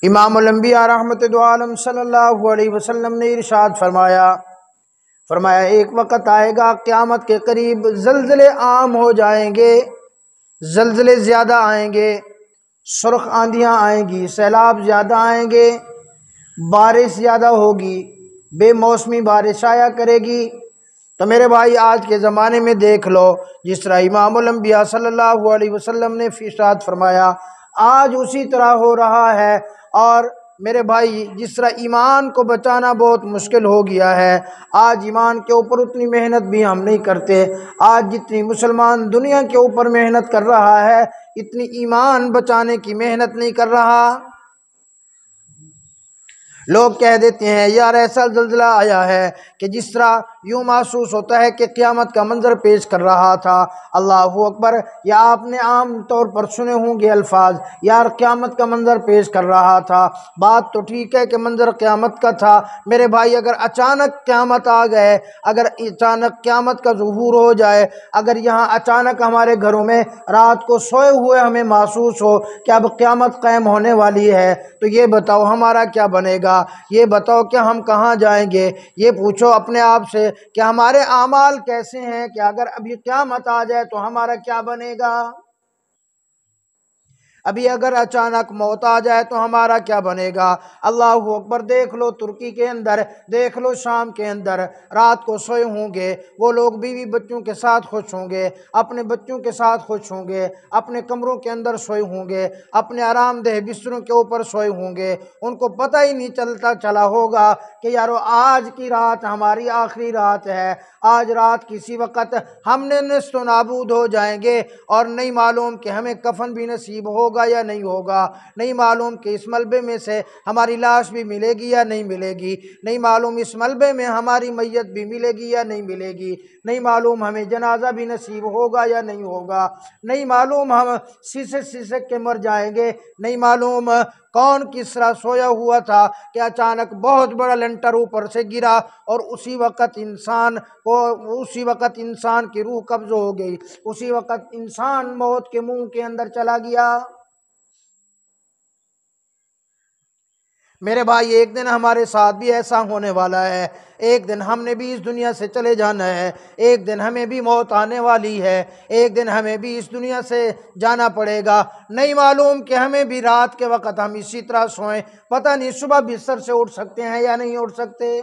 امام الانبیاء رحمت دو عالم صلی اللہ علیہ وسلم نے ارشاد فرمایا ایک وقت آئے گا قیامت کے قریب زلزلے عام ہو جائیں گے، زلزلے زیادہ آئیں گے، سرخ آندھیاں آئیں گی، سیلاب زیادہ آئیں گے، بارش زیادہ ہوگی، بے موسمی بارش آیا کرے گی۔ تو میرے بھائی آج کے زمانے میں دیکھ لو، جس طرح امام الانبیاء صلی اللہ علیہ وسلم نے ارشاد فرمایا آج اسی طرح ہو رہا ہے۔ اور میرے بھائی جس طرح ایمان کو بچانا بہت مشکل ہو گیا ہے، آج ایمان کے اوپر اتنی محنت بھی ہم نہیں کرتے۔ آج جتنی مسلمان دنیا کے اوپر محنت کر رہا ہے، اتنی ایمان بچانے کی محنت نہیں کر رہا۔ لوگ کہہ دیتے ہیں یار ایسا زلزلہ آیا ہے کہ جس طرح یوں محسوس ہوتا ہے کہ قیامت کا منظر پیش کر رہا تھا۔ اللہ اکبر! یا آپ نے عام طور پر سنے ہوں گے الفاظ، یار قیامت کا منظر پیش کر رہا تھا۔ بات تو ٹھیک ہے کہ منظر قیامت کا تھا، میرے بھائی اگر اچانک قیامت آ گئے، اگر اچانک قیامت کا ظہور ہو جائے، اگر یہاں اچانک ہمارے گھروں میں رات کو سوئے ہوئے ہمیں محسوس ہو کہ اب قیامت قائم ہونے والی ہے، تو یہ بتاؤ ہمارا کیا بنے گا؟ یہ بتاؤ کہ ہم کہاں جائیں گے؟ یہ پوچھو اپنے آپ سے کہ ہمارے اعمال کیسے ہیں، کہ اگر ابھی قیامت آ جائے تو ہمارا کیا بنے گا؟ ابھی اگر اچانک موت آ جائے تو ہمارا کیا بنے گا؟ اللہ اکبر! دیکھ لو ترکی کے اندر، دیکھ لو شام کے اندر، رات کو سوئے ہوں گے وہ لوگ، بیوی بچوں کے ساتھ خوش ہوں گے، اپنے بچوں کے ساتھ خوش ہوں گے، اپنے کمروں کے اندر سوئے ہوں گے، اپنے آرام دہ بستروں کے اوپر سوئے ہوں گے، ان کو پتہ ہی نہیں چلا ہوگا کہ یارو آج کی رات ہماری آخری رات ہے، آج رات کسی وقت ہم نے نیست و نابود ہو جائیں گے، اور نہیں معلوم کہ ہمیں کفن بھی نصیب ہوگا یا نہیں ہوگا، نہیں معلوم کہ اس ملبے میں سے ہماری لاش بھی ملے گی یا نہیں ملے گی، نہیں معلوم اس ملبے میں ہماری میت بھی ملے گی یا نہیں ملے گی، نہیں معلوم ہمیں جنازہ بھی نصیب ہوگا یا نہیں ہوگا، نہیں معلوم ہم سسک کے مر جائیں گے، نہیں معلوم کون کس طرح سویا ہوا تھا کہ اچانک بہت بڑا لنٹر اوپر سے گرا اور اسی وقت انسان کی روح قبض ہو گئی، اسی وقت انسان موت کے منہ کے اندر چلا گیا۔ میرے بھائی ایک دن ہمارے ساتھ بھی ایسا ہونے والا ہے، ایک دن ہم نے بھی اس دنیا سے چلے جانا ہے، ایک دن ہمیں بھی موت آنے والی ہے، ایک دن ہمیں بھی اس دنیا سے جانا پڑے گا، نہیں معلوم کہ ہمیں بھی رات کے وقت ہم اسی طرح سوئیں، پتہ نہیں صبح بستر سے اٹھ سکتے ہیں یا نہیں اٹھ سکتے۔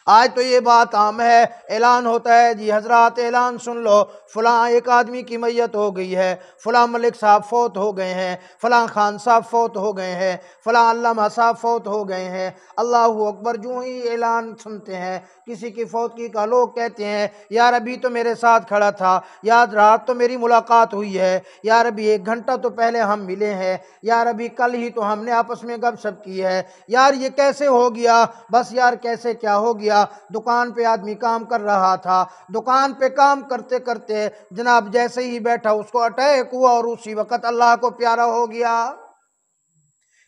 آج تو یہ بات عام ہے، اعلان ہوتا ہے جی حضرات اعلان سن لو، فلاں ایک آدمی کی میت ہو گئی ہے، فلاں ملک صاحب فوت ہو گئے ہیں، فلاں خان صاحب فوت ہو گئے ہیں، فلاں علامہ صاحب فوت ہو گئے ہیں۔ اللہ اکبر! جو ہی اعلان سنتے ہیں کسی کی فوتگی کا، لوگ کہتے ہیں یار ابھی تو میرے ساتھ کھڑا تھا، یار رات تو میری ملاقات ہوئی ہے، یار ابھی 1 گھنٹہ تو پہلے ہم ملے ہیں، یار ابھی کل ہی تو ہم نے آپس میں گپ شپ کی ہے، یار یہ کیسے ہو گیا؟ بس یار کیسے کیا ہو گیا؟ دکان پہ آدمی کام کر رہا تھا، دکان پہ کام کرتے کرتے جناب جیسے ہی بیٹھا اس کو اٹیک ہوا اور اسی وقت اللہ کو پیارا ہو گیا۔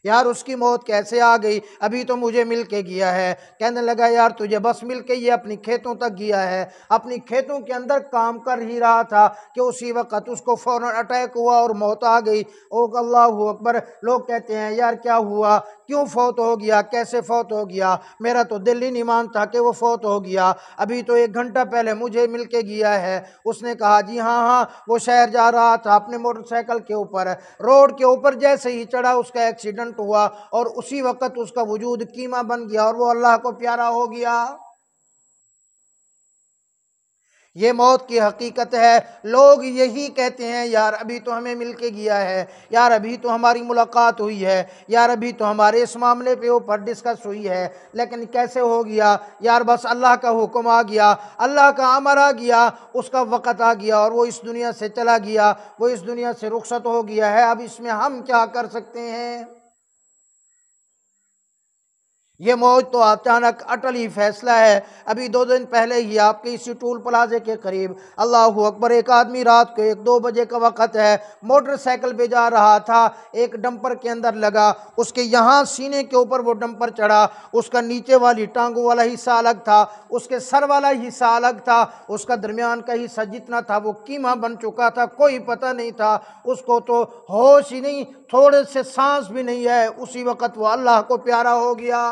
یار اس کی موت کیسے آ گئی؟ ابھی تو مجھے مل کے گیا ہے۔ کہنے لگا یار تجھے بس مل کے یہ اپنی کھیتوں تک گیا ہے، اپنی کھیتوں کے اندر کام کر ہی رہا تھا کہ اسی وقت اس کو فوراً اٹیک ہوا اور موت آ گئی۔ او اللہ اکبر! لوگ کہتے ہیں یار کیا ہوا؟ کیوں فوت ہو گیا؟ کیسے فوت ہو گیا؟ میرا تو دل ہی نہیں مانتا کہ وہ فوت ہو گیا، ابھی تو 1 گھنٹہ پہلے مجھے مل کے گیا ہے۔ اس نے کہا جی ہاں وہ شہر جا رہا تھا اپنے موٹر سائیکل کے اوپر، روڈ کے اوپر جیسے ہی چڑھا اس کا ایکسیڈنٹ ہوا اور اسی وقت اس کا وجود کیما بن گیا اور وہ اللہ کو پیارا ہو گیا۔ یہ موت کی حقیقت ہے۔ لوگ یہی کہتے ہیں یار ابھی تو ہمیں مل کے گیا ہے، یار ابھی تو ہماری ملاقات ہوئی ہے، یار ابھی تو ہمارے اس معاملے پہ اوپر ڈسکس ہوئی ہے، لیکن کیسے ہو گیا؟ یار بس اللہ کا حکم آ گیا، اللہ کا امر آ گیا، اس کا وقت آ گیا اور وہ اس دنیا سے چلا گیا، وہ اس دنیا سے رخصت ہو گیا ہے۔ اب اس میں ہم کیا کر سکتے ہیں؟ یہ موت تو اچانک اٹلی فیصلہ ہے۔ ابھی 2 دن پہلے ہی آپ کے اسی ٹول پلازے کے قریب، اللہ اکبر، ایک آدمی رات کو 1-2 بجے کا وقت ہے، موٹر سائیکل پہ جا رہا تھا، ایک ڈمپر کے اندر لگا، اس کے یہاں سینے کے اوپر وہ ڈمپر چڑھا، اس کا نیچے والی ٹانگوں والا حصہ الگ تھا، اس کے سر والا حصہ الگ تھا، اس کا درمیان کا حصہ جتنا تھا وہ کیما بن چکا تھا، کوئی پتہ نہیں تھا اس کو، تو ہوش ہی نہیں، تھوڑے سے سانس بھی نہیں ہے، اسی وقت وہ اللہ کو پیارا ہو گیا۔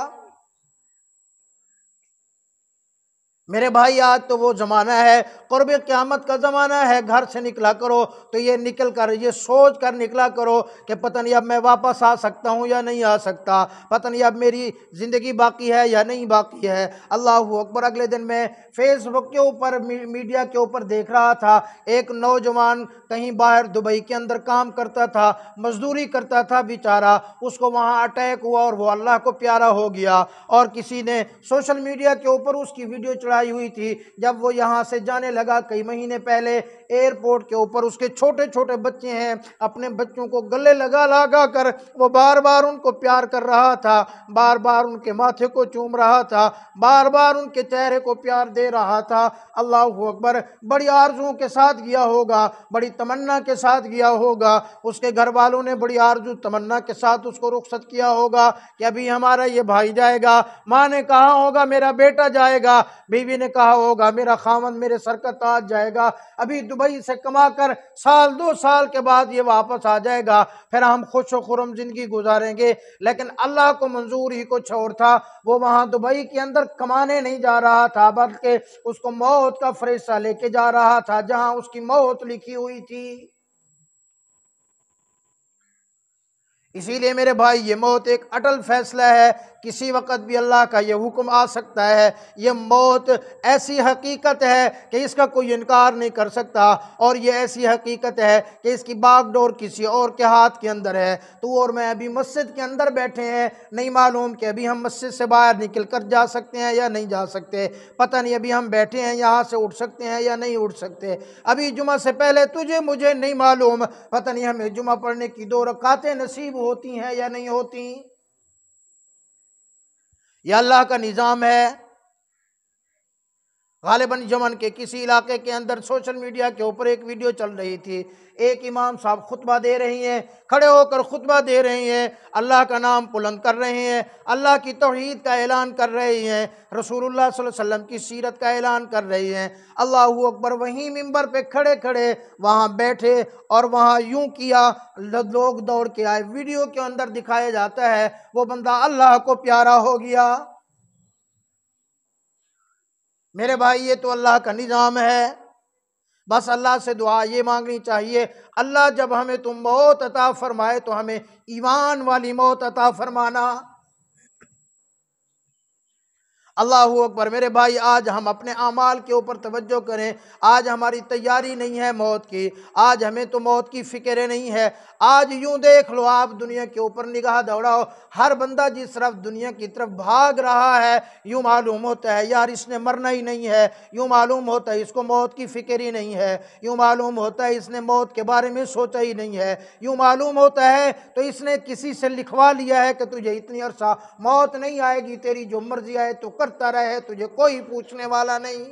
میرے بھائی آج تو وہ زمانہ ہے، قرب قیامت کا زمانہ ہے، گھر سے نکلا کرو تو یہ نکل کر یہ سوچ کر نکلا کرو کہ پتہ نہیں اب میں واپس آ سکتا ہوں یا نہیں آ سکتا، پتہ نہیں اب میری زندگی باقی ہے یا نہیں باقی ہے۔ اللہ اکبر، اگلے دن میں فیس بک کے اوپر، میڈیا کے اوپر دیکھ رہا تھا، ایک نوجوان کہیں باہر دبئی کے اندر کام کرتا تھا، مزدوری کرتا تھا بیچارہ، اس کو وہاں اٹیک ہوا اور وہ اللہ کو پیارا ہو گیا، اور کسی نے سوشل میڈیا کے اوپر اس کی ویڈیو چڑھائی ہوئی تھی، جب وہ یہاں سے جانے لگا کئی مہینے پہلے، ایئرپورٹ کے اوپر اس کے چھوٹے چھوٹے بچے ہیں، اپنے بچوں کو گلے لگا لگا کر وہ بار بار ان کو پیار کر رہا تھا، بار بار ان کے ماتھے کو چوم رہا تھا، بار بار ان کے چہرے کو پیار دے رہا تھا۔ اللہ اکبر، بڑی آرزوؤں کے ساتھ گیا ہوگا، بڑی تمنا کے ساتھ گیا ہوگا، اس کے گھر والوں نے بڑی آرزو تمنا کے ساتھ اس کو رخصت کیا ہوگا کہ ابھی ہمارا یہ بھائی جائے گا، ماں نے کہا ہوگا میرا بیٹا جائے گا، بیوی نے کہا ہوگا میرا خاوند میرے سر کا تاج جائے گا، ابھی دبئی سے کما کر 1-2 سال کے بعد یہ واپس آ جائے گا، پھر ہم خوش و خرم زندگی گزاریں گے۔ لیکن اللہ کو منظور ہی کچھ اور تھا، وہ وہاں دبئی کے اندر کمانے نہیں جا رہا تھا، بلکہ اس کو موت کا فرشتہ لے کے جا رہا تھا جہاں اس کی موت لکھی ہوئی تھی۔ اسی لیے میرے بھائی یہ موت ایک اٹل فیصلہ ہے، کسی وقت بھی اللہ کا یہ حکم آ سکتا ہے۔ یہ موت ایسی حقیقت ہے کہ اس کا کوئی انکار نہیں کر سکتا، اور یہ ایسی حقیقت ہے کہ اس کی باغ ڈور کسی اور کے ہاتھ کے اندر ہے۔ تو اور میں ابھی مسجد کے اندر بیٹھے ہیں، نہیں معلوم کہ ابھی ہم مسجد سے باہر نکل کر جا سکتے ہیں یا نہیں جا سکتے، پتہ نہیں ابھی ہم بیٹھے ہیں یہاں سے اٹھ سکتے ہیں یا نہیں اٹھ سکتے، ابھی جمعہ سے پہلے تجھے مجھے نہیں معلوم، پتہ نہیں ہمیں جمعہ پڑھنے کی 2 رکعتیں نصیب ہوتی ہیں یا نہیں ہوتی۔ یہ اللہ کا نظام ہے۔ غالباً یمن کے کسی علاقے کے اندر سوشل میڈیا کے اوپر ایک ویڈیو چل رہی تھی، ایک امام صاحب خطبہ دے رہی ہیں، کھڑے ہو کر خطبہ دے رہی ہیں، اللہ کا نام بلند کر رہے ہیں، اللہ کی توحید کا اعلان کر رہے ہیں، رسول اللہ صلی اللہ علیہ وسلم کی سیرت کا اعلان کر رہی ہیں۔ اللہ اکبر، وہیں منبر پہ کھڑے کھڑے وہاں بیٹھے اور وہاں یوں کیا، لوگ دوڑ کے آئے، ویڈیو کے اندر دکھایا جاتا ہے وہ بندہ اللہ کو پیارا ہو گیا۔ میرے بھائی یہ تو اللہ کا نظام ہے، بس اللہ سے دعا یہ مانگنی چاہیے، اللہ جب ہمیں تم موت عطا فرمائے تو ہمیں ایمان والی موت عطا فرمانا۔ اللہ اکبر، میرے بھائی آج ہم اپنے اعمال کے اوپر توجہ کریں، آج ہماری تیاری نہیں ہے موت کی، آج ہمیں تو موت کی فکر نہیں ہے۔ آج یوں دیکھ لو، آپ دنیا کے اوپر نگاہ دوڑاؤ، ہر بندہ جس طرف دنیا کی طرف بھاگ رہا ہے، یوں معلوم ہوتا ہے یار اس نے مرنا ہی نہیں ہے، یوں معلوم ہوتا ہے اس کو موت کی فکر ہی نہیں ہے، یوں معلوم ہوتا ہے اس نے موت کے بارے میں سوچا ہی نہیں ہے، یوں معلوم ہوتا ہے تو اس نے کسی سے لکھوا لیا ہے کہ تجھے اتنی عرصہ موت نہیں آئے گی، تیری جو مرضی آئے تو کرتا رہے، تجھے کوئی پوچھنے والا نہیں۔